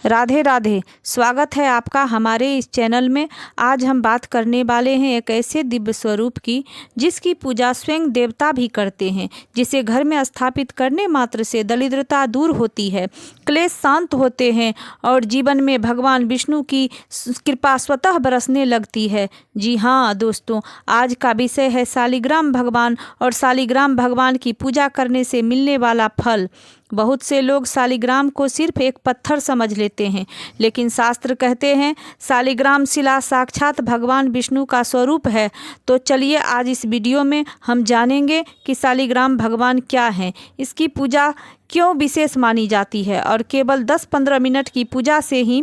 राधे राधे। स्वागत है आपका हमारे इस चैनल में। आज हम बात करने वाले हैं एक ऐसे दिव्य स्वरूप की जिसकी पूजा स्वयं देवता भी करते हैं, जिसे घर में स्थापित करने मात्र से दरिद्रता दूर होती है, क्लेश शांत होते हैं और जीवन में भगवान विष्णु की कृपा स्वतः बरसने लगती है। जी हाँ दोस्तों, आज का विषय है शालिग्राम भगवान और शालिग्राम भगवान की पूजा करने से मिलने वाला फल। बहुत से लोग शालिग्राम को सिर्फ एक पत्थर समझ लेते हैं, लेकिन शास्त्र कहते हैं शालिग्राम शिला साक्षात भगवान विष्णु का स्वरूप है। तो चलिए आज इस वीडियो में हम जानेंगे कि शालिग्राम भगवान क्या हैं, इसकी पूजा क्यों विशेष मानी जाती है और केवल 10-15 मिनट की पूजा से ही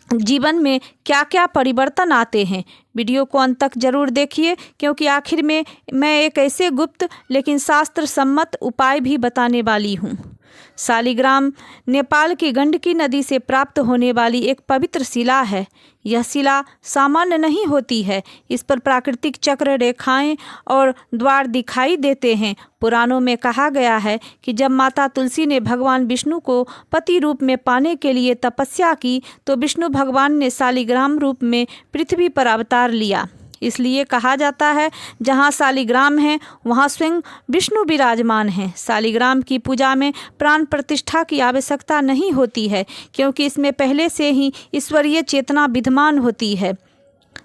जीवन में क्या क्या परिवर्तन आते हैं। वीडियो को अंत तक जरूर देखिए, क्योंकि आखिर में मैं एक ऐसे गुप्त लेकिन शास्त्र सम्मत उपाय भी बताने वाली हूँ। शालिग्राम नेपाल की गंडकी नदी से प्राप्त होने वाली एक पवित्र शिला है। यह शिला सामान्य नहीं होती है, इस पर प्राकृतिक चक्र, रेखाएं और द्वार दिखाई देते हैं। पुराणों में कहा गया है कि जब माता तुलसी ने भगवान विष्णु को पति रूप में पाने के लिए तपस्या की, तो विष्णु भगवान ने शालिग्राम रूप में पृथ्वी पर अवतार लिया। इसलिए कहा जाता है जहाँ शालिग्राम है वहाँ स्वयं विष्णु विराजमान हैं। शालिग्राम की पूजा में प्राण प्रतिष्ठा की आवश्यकता नहीं होती है, क्योंकि इसमें पहले से ही ईश्वरीय चेतना विद्यमान होती है।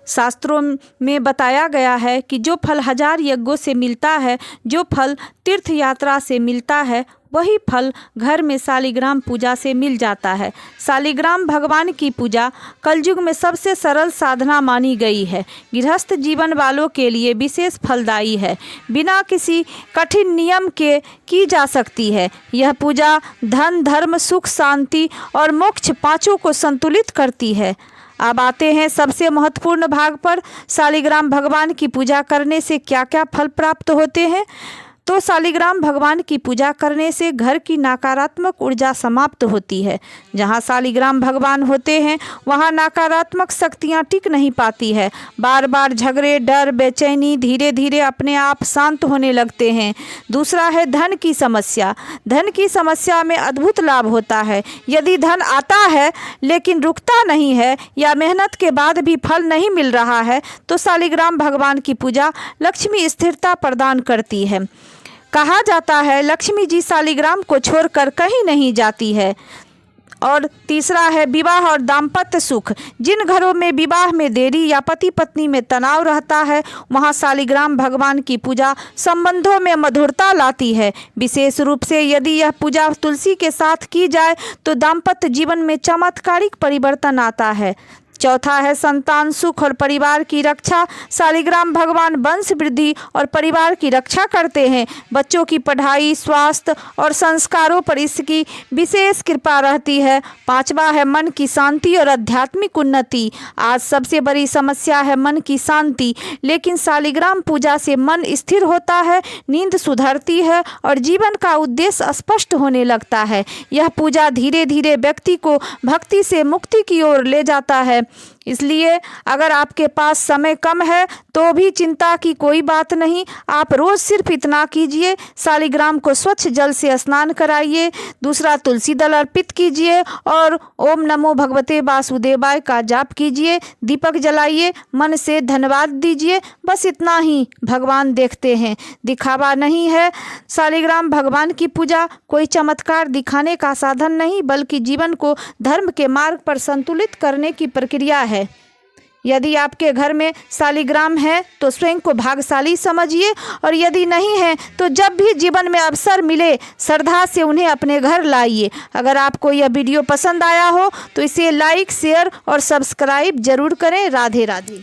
शास्त्रों में बताया गया है कि जो फल 1000 यज्ञों से मिलता है, जो फल तीर्थ यात्रा से मिलता है, वही फल घर में शालिग्राम पूजा से मिल जाता है। शालिग्राम भगवान की पूजा कलयुग में सबसे सरल साधना मानी गई है। गृहस्थ जीवन वालों के लिए विशेष फलदायी है, बिना किसी कठिन नियम के की जा सकती है। यह पूजा धन, धर्म, सुख, शांति और मोक्ष पांचों को संतुलित करती है। अब आते हैं सबसे महत्वपूर्ण भाग पर। शालिग्राम भगवान की पूजा करने से क्या क्या फल प्राप्त होते हैं। तो शालिग्राम भगवान की पूजा करने से घर की नकारात्मक ऊर्जा समाप्त होती है। जहाँ शालिग्राम भगवान होते हैं वहाँ नकारात्मक शक्तियाँ टिक नहीं पाती है। बार बार झगड़े, डर, बेचैनी धीरे धीरे अपने आप शांत होने लगते हैं। दूसरा है धन की समस्या। धन की समस्या में अद्भुत लाभ होता है। यदि धन आता है लेकिन रुकता नहीं है या मेहनत के बाद भी फल नहीं मिल रहा है, तो शालिग्राम भगवान की पूजा लक्ष्मी स्थिरता प्रदान करती है। कहा जाता है लक्ष्मी जी शालिग्राम को छोड़कर कहीं नहीं जाती है। और तीसरा है विवाह और दाम्पत्य सुख। जिन घरों में विवाह में देरी या पति पत्नी में तनाव रहता है, वहाँ शालिग्राम भगवान की पूजा संबंधों में मधुरता लाती है। विशेष रूप से यदि यह पूजा तुलसी के साथ की जाए तो दाम्पत्य जीवन में चमत्कारिक परिवर्तन आता है। चौथा है संतान सुख और परिवार की रक्षा। शालिग्राम भगवान वंश वृद्धि और परिवार की रक्षा करते हैं। बच्चों की पढ़ाई, स्वास्थ्य और संस्कारों पर इसकी विशेष कृपा रहती है। पांचवा है मन की शांति और आध्यात्मिक उन्नति। आज सबसे बड़ी समस्या है मन की शांति, लेकिन शालिग्राम पूजा से मन स्थिर होता है, नींद सुधरती है और जीवन का उद्देश्य स्पष्ट होने लगता है। यह पूजा धीरे धीरे व्यक्ति को भक्ति से मुक्ति की ओर ले जाता है। इसलिए अगर आपके पास समय कम है तो भी चिंता की कोई बात नहीं। आप रोज़ सिर्फ इतना कीजिए, शालिग्राम को स्वच्छ जल से स्नान कराइए, दूसरा तुलसी दल अर्पित कीजिए और ओम नमो भगवते वासुदेवाय का जाप कीजिए, दीपक जलाइए, मन से धन्यवाद दीजिए। बस इतना ही भगवान देखते हैं, दिखावा नहीं है। शालिग्राम भगवान की पूजा कोई चमत्कार दिखाने का साधन नहीं, बल्कि जीवन को धर्म के मार्ग पर संतुलित करने की प्रक्रिया है। यदि आपके घर में शालिग्राम है तो स्वयं को भाग्यशाली समझिए, और यदि नहीं है तो जब भी जीवन में अवसर मिले श्रद्धा से उन्हें अपने घर लाइए। अगर आपको यह वीडियो पसंद आया हो तो इसे लाइक, शेयर और सब्सक्राइब जरूर करें। राधे राधे।